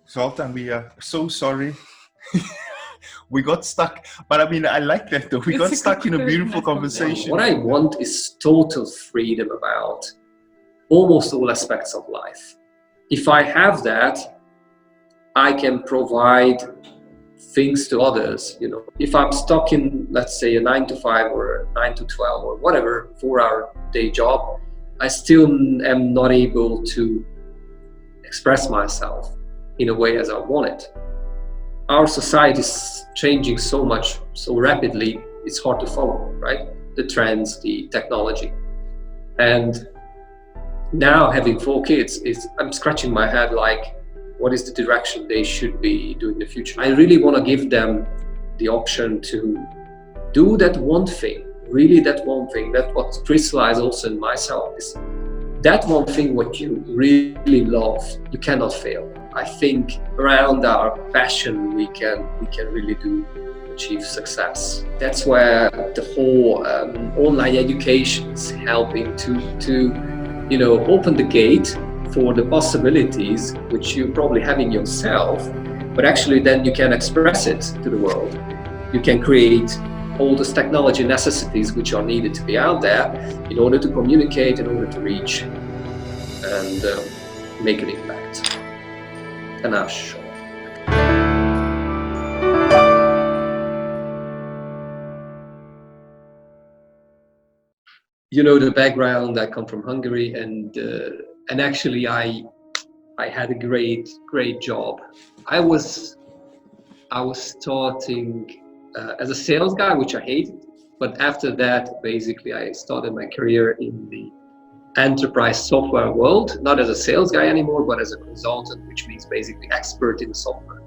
Zoltán, we are so sorry. We got stuck, but I mean, I like that though. We got stuck in a beautiful conversation. What I want is total freedom about almost all aspects of life. If I have that, I can provide things to others. You know, if I'm stuck in, let's say, a 9 to 5 or a 9 to 12 or whatever 4-hour day job, I still am not able to express myself in a way as I want it. Our society is changing so much, so rapidly, it's hard to follow, right? The trends, the technology. And now having 4 kids, I'm scratching my head like, what is the direction they should be doing in the future? I really want to give them the option to do that one thing, really that one thing. That's what crystallized also in myself is that one thing what you really love, you cannot fail. I think around our passion we can really achieve success. That's where the whole online education is helping to open the gate for the possibilities which you probably have in yourself, but actually then you can express it to the world. You can create all those technology necessities which are needed to be out there in order to communicate, in order to reach and make an impact. And I'm sure. You know the background, I come from Hungary, and actually I had a great job. I was starting as a sales guy, which I hated, but after that basically I started my career in the enterprise software world, not as a sales guy anymore, but as a consultant, which means basically expert in software.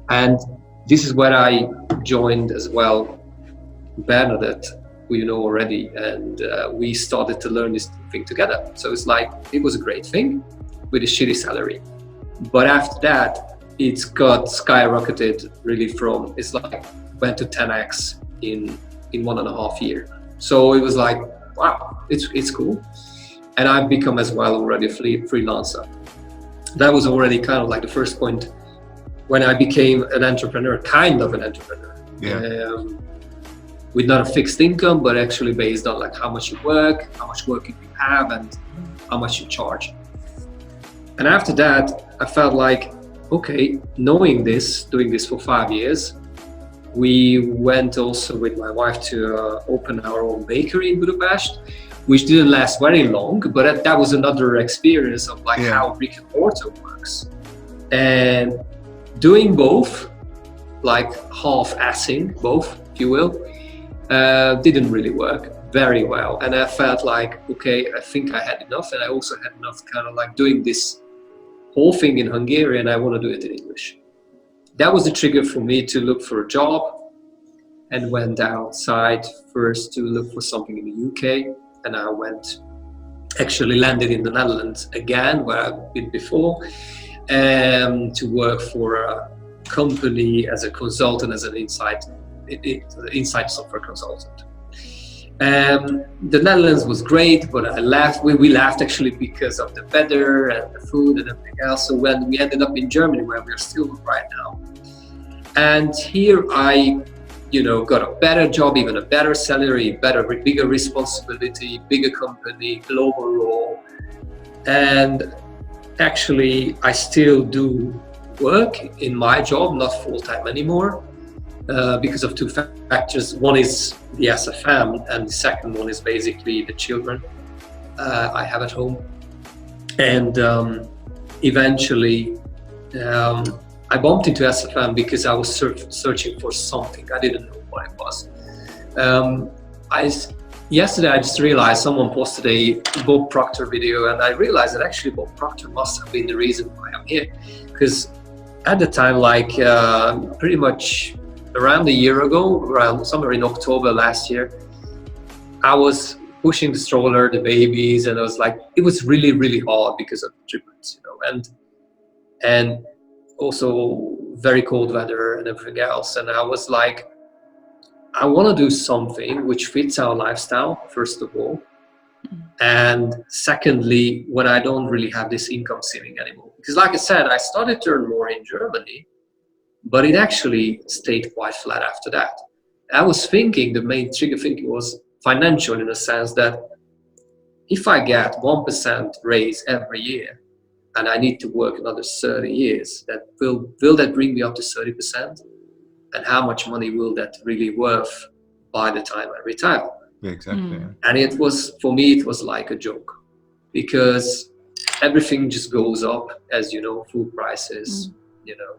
And this is where I joined as well Bernadette, who you know already, and we started to learn this thing together. So it's like, it was a great thing with a shitty salary. But after that, it's got skyrocketed really went to 10x in 1.5 years. So it was like, wow, it's cool. And I've become as well already a freelancer. That was already kind of like the first point when I became an entrepreneur, kind of an entrepreneur. Yeah. With not a fixed income, but actually based on like how much you work, how much work you have, and how much you charge. And after that, I felt like, okay, knowing this, doing this for 5 years, we went also with my wife to open our own bakery in Budapest, which didn't last very long, but that was another experience of like how brick and mortar works. And doing both, like half-assing both, if you will, didn't really work very well. And I felt like, okay, I think I had enough, and I also had enough kind of like doing this whole thing in Hungarian. I want to do it in English. That was the trigger for me to look for a job, and went outside first to look for something in the UK, and I landed in the Netherlands again, where I've been before, to work for a company as a consultant, as an inside software consultant. The Netherlands was great, but I left. We left actually because of the weather and the food and everything else. So when we ended up in Germany, where we're still right now, and here I, got a better job, even a better salary, bigger responsibility, bigger company, global role, and actually I still do work in my job, not full-time anymore. Because of 2 factors. One is the SFM, and the second one is basically the children I have at home. And eventually I bumped into SFM because I was searching for something. I didn't know what it was. Yesterday I just realized someone posted a Bob Proctor video, and I realized that actually Bob Proctor must have been the reason why I'm here. Because at the time, like pretty much around a year ago, around somewhere in October last year, I was pushing the stroller, the babies, and I was like, it was really, really hard because of the triplets, and also very cold weather and everything else. And I was like, I want to do something which fits our lifestyle, first of all, And secondly, when I don't really have this income ceiling anymore. Because like I said, I started to earn more in Germany, but it actually stayed quite flat after that. I was thinking, the main trigger thinking was financial, in a sense that if I get 1% raise every year and I need to work another 30 years, that will that bring me up to 30%? And how much money will that really worth by the time I retire? Yeah, exactly. And it was, for me, it was like a joke, because everything just goes up, as you know, food prices, you know,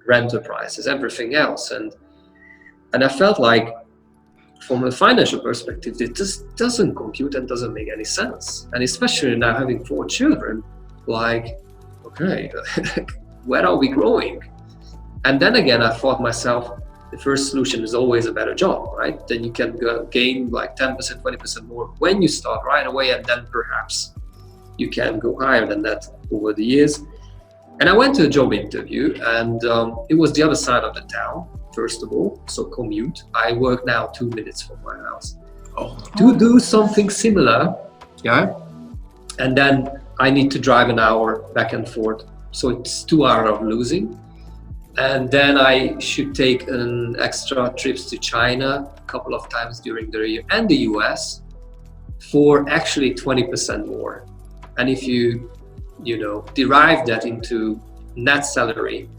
rental prices, everything else. And I felt like, from a financial perspective, it just doesn't compute and doesn't make any sense. And especially now having 4 children, like, okay, where are we growing? And then again, I thought myself, the first solution is always a better job, right? Then you can gain like 10%, 20% more when you start right away, and then perhaps you can go higher than that over the years. And I went to a job interview, and it was the other side of the town, first of all, so commute. I work now 2 minutes from my house. To do something similar, yeah, and then I need to drive an hour back and forth, so it's 2 hours of losing. And then I should take an extra trips to China a couple of times during the year, and the US, for actually 20% more. And if you derive that into net salary,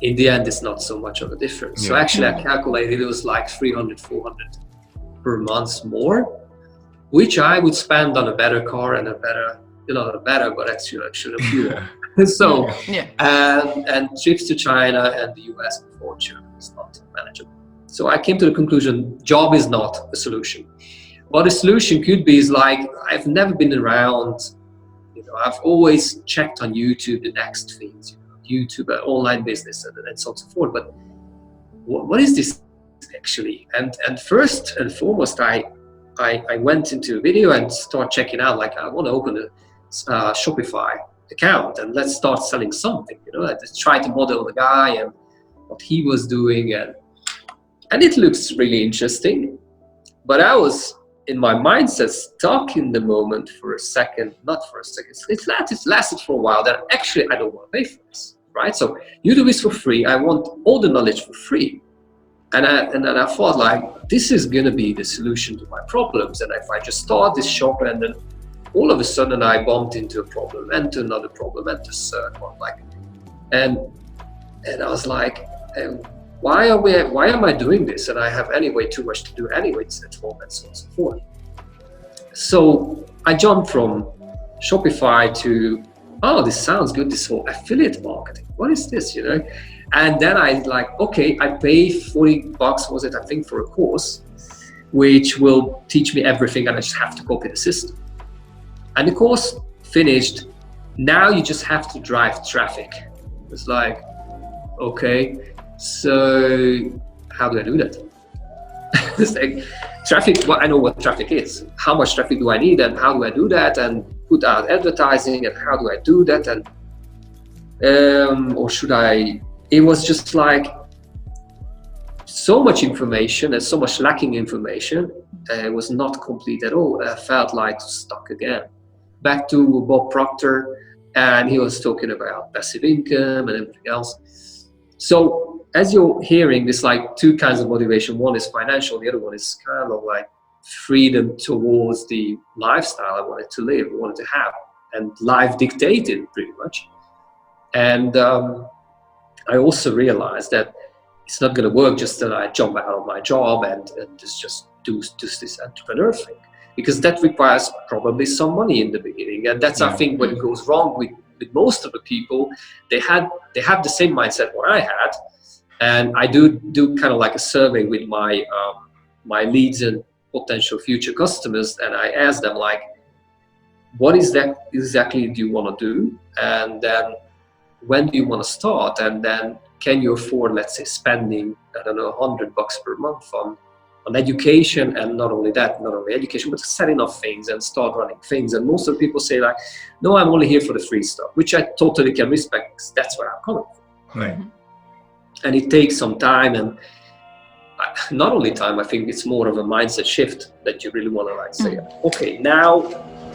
in the end, it's not so much of a difference. Yeah. So actually I calculated it was like 300, 400 per month more, which I would spend on a better car and a better, not a better, but actually a fewer. So, and trips to China and the US, unfortunately, is not manageable. So I came to the conclusion, job is not a solution. What a solution could be is like, I've never been around, I've always checked on YouTube the next things, YouTube, online business, and so on and so forth. But what is this actually? And first and foremost, I went into a video and started checking out, like, I want to open a Shopify account and let's start selling something, I just try to model the guy and what he was doing, and it looks really interesting. But I was in my mindset stuck in the moment for a second, not for a second, it lasted for a while, that actually I don't want to pay for this, right? So you do this for free, I want all the knowledge for free. And then I thought, like, this is going to be the solution to my problems. And if I just start this shop, and then all of a sudden I bumped into a problem and to another problem and to a third one, and I was like, why am I doing this? And I have anyway too much to do anyways at home, and so on and so forth. So I jumped from Shopify to, this sounds good, this whole affiliate marketing. What is this, And then I I pay $40, was it, I think, for a course, which will teach me everything, and I just have to copy the system. And the course finished. Now you just have to drive traffic. It's like, okay, so how do I do that? It's like, traffic, I know what traffic is. How much traffic do I need, and how do I do that, and put out advertising, and how do I do that, and or should I? It was just like so much information and so much lacking information. It was not complete at all. I felt like stuck again. Back to Bob Proctor, and he was talking about passive income and everything else. So as you're hearing, there's like 2 kinds of motivation. One is financial, the other one is kind of like freedom towards the lifestyle I wanted to live, I wanted to have, and life dictated pretty much. And I also realized that it's not going to work just that I jump out of my job and just do this entrepreneur thing, because that requires probably some money in the beginning. And that's, I think, what goes wrong with most of the people. They have the same mindset what I had. And I do kind of like a survey with my my leads and potential future customers, and I ask them, like, what is that exactly do you want to do, and then when do you want to start, and then can you afford, let's say, spending, I don't know, $100 per month on education, and not only education, but setting up things and start running things. And most of the people say, like, no, I'm only here for the free stuff, which I totally can respect, because that's where I'm coming from. Right. And it takes some time, and not only time, I think it's more of a mindset shift that you really want to like say, okay, now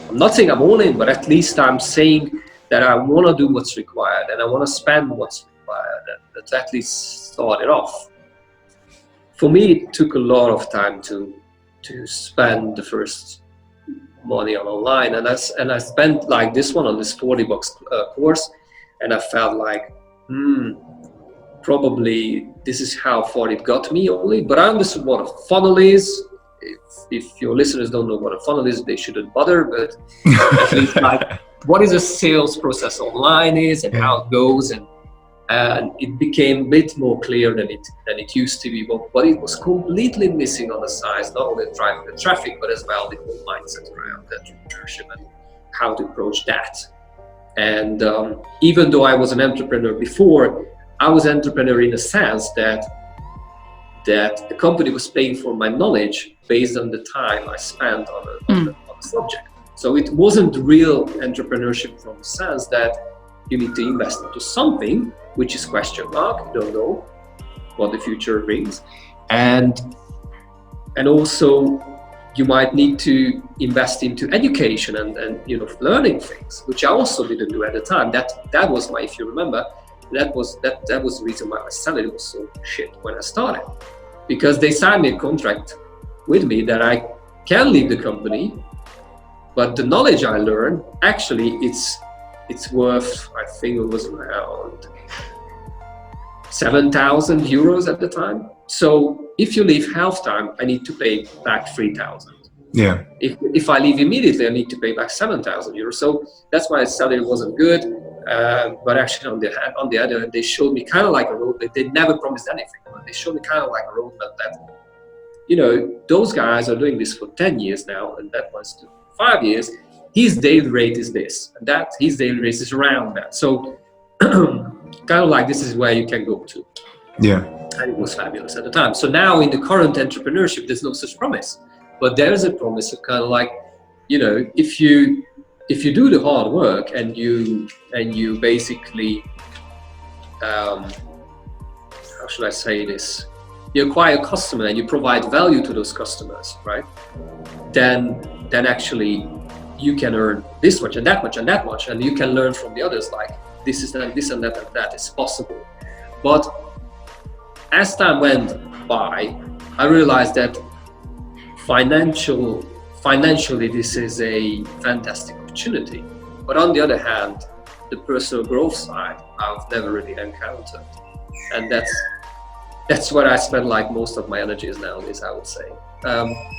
I'm not saying I'm all in, but at least I'm saying that I want to do what's required and I want to spend what's required, and let's at least start it off. For me, it took a lot of time to spend the first money on online, and I spent like this one on this $40 course, and I felt like, probably this is how far it got me only. But I understood what a funnel is. If your listeners don't know what a funnel is, they shouldn't bother, but at least like what is a sales process online is and how it goes, and it became a bit more clear than it used to be, but it was completely missing on the sides, not only driving the traffic, but as well the whole mindset around entrepreneurship and how to approach that. And even though I was an entrepreneur before, I was an entrepreneur in a sense that the company was paying for my knowledge based on the time I spent on the subject. So it wasn't real entrepreneurship from the sense that you need to invest into something, which is question mark, you don't know what the future brings. And also you might need to invest into education and learning things, which I also didn't do at the time. That was my, if you remember, that was the reason why my salary was so shit when I started. Because they signed me a contract with me that I can leave the company, but the knowledge I learned, actually it's worth, I think it was around 7,000 euros at the time. So if you leave half time, I need to pay back 3,000. Yeah. If I leave immediately, I need to pay back 7,000 euros. So that's why the salary wasn't good. But actually, on the other hand, they showed me kind of like a roadmap. They never promised anything, but they showed me kind of like a roadmap that, those guys are doing this for 10 years now, and that was 5 years. His daily rate is this, and that his daily rate is around that. So kind of like this is where you can go to. Yeah. And it was fabulous at the time. So now in the current entrepreneurship, there's no such promise, but there's a promise of kind of like, if you do the hard work and you basically, how should I say this? You acquire a customer and you provide value to those customers, right? Then actually you can earn this much and that much and that much, and you can learn from the others, like this is and this and that is possible. But as time went by, I realized that financially this is a fantastic opportunity. But on the other hand, the personal growth side I've never really encountered, and that's what I spend like most of my energies nowadays, I would say.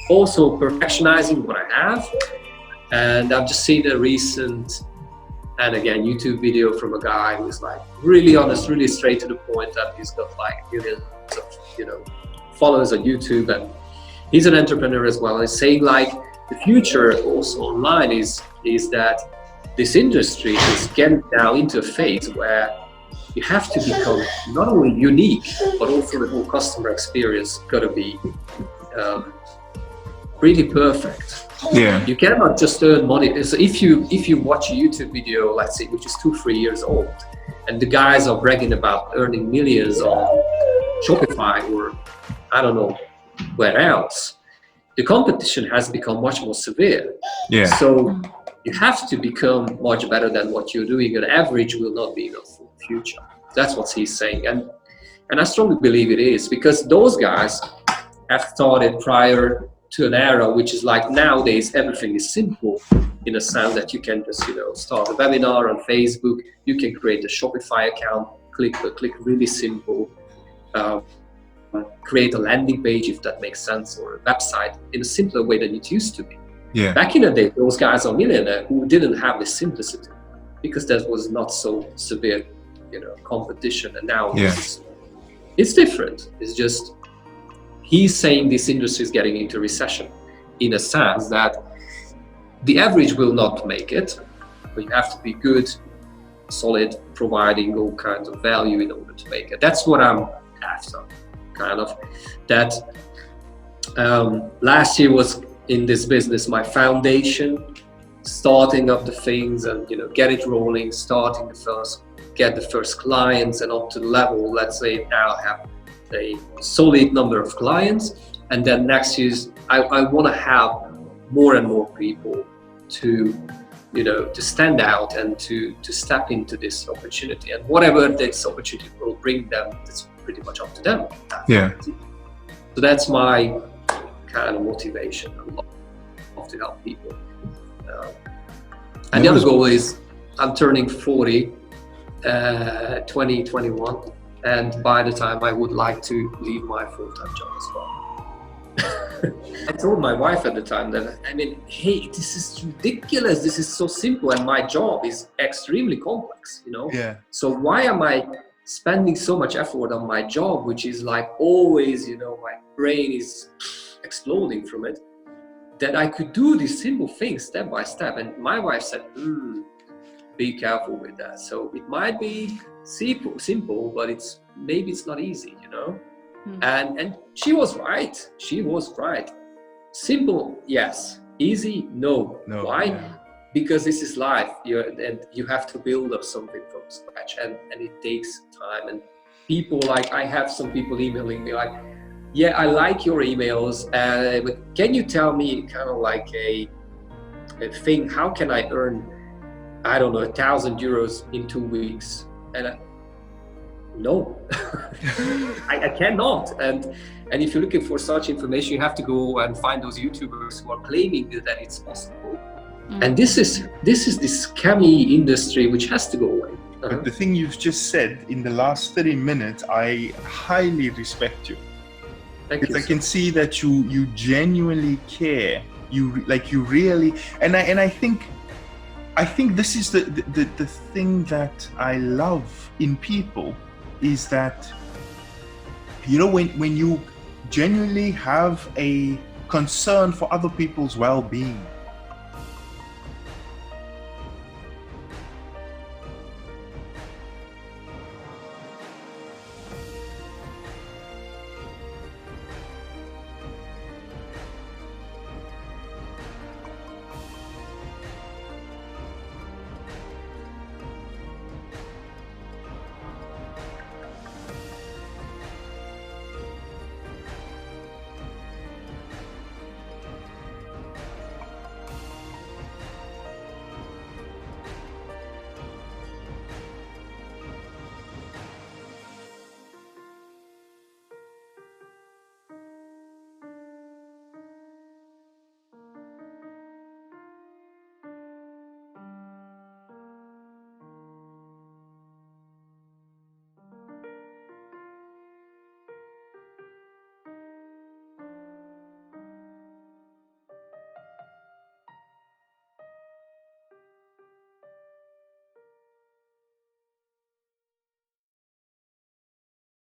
Also perfectionizing what I have, and I've just seen a recent, and again, YouTube video from a guy who's like really honest, really straight to the point, that he's got like millions of followers on YouTube, and he's an entrepreneur as well. He's saying like the future also online is that this industry is getting now into a phase where you have to become not only unique, but also the whole customer experience got to be really perfect. Yeah. You cannot just earn money. So if you watch a YouTube video, let's say, which is 2-3 years old, and the guys are bragging about earning millions on Shopify or I don't know where else, the competition has become much more severe. Yeah. So you have to become much better than what you're doing. An average will not be enough for the future. That's what he's saying, and I strongly believe it is, because those guys have started prior to an era which is like nowadays everything is simple, in a sense that you can just start a webinar on Facebook, you can create a Shopify account, click really simple, create a landing page if that makes sense, or a website in a simpler way than it used to be. Yeah. Back in the day, those guys are millionaires who didn't have this simplicity because there was not so severe competition, and now it's different. It's just he's saying this industry is getting into recession, in a sense that the average will not make it, but you have to be good, solid, providing all kinds of value in order to make it. That's what I'm after, kind of. That last year was in this business my foundation, starting up the things and get it rolling, get the first clients, and up to the level, let's say now I have a solid number of clients, and then next is I want to have more and more people to stand out and to step into this opportunity, and whatever this opportunity will bring them, it's pretty much up to them. Yeah. So that's my kind of motivation. I love to help people. And the other goal is I'm turning 40, 2021, and by the time I would like to leave my full-time job as well. I told my wife at the time that, hey, this is ridiculous. This is so simple, and my job is extremely complex, Yeah. So why am I spending so much effort on my job, which is like always, my brain is exploding from it, that I could do these simple things step by step. And my wife said, be careful with that. So it might be simple, but maybe it's not easy, And she was right. Simple, yes. Easy, no. Why? Yeah. Because this is life. You have to build up something from scratch, and it takes time. And people, like, I have some people emailing me like, yeah, I like your emails, but can you tell me kind of like a thing, how can I earn, I don't know, 1,000 euros in 2 weeks? And no, I cannot. And if you're looking for such information, you have to go and find those YouTubers who are claiming that it's possible. And this is this scammy industry which has to go away. But the thing you've just said in the last 30 minutes, I highly respect you. Thank you. I can see that you genuinely care. You really, and I think this is the thing that I love in people, is that, when you genuinely have a concern for other people's well-being,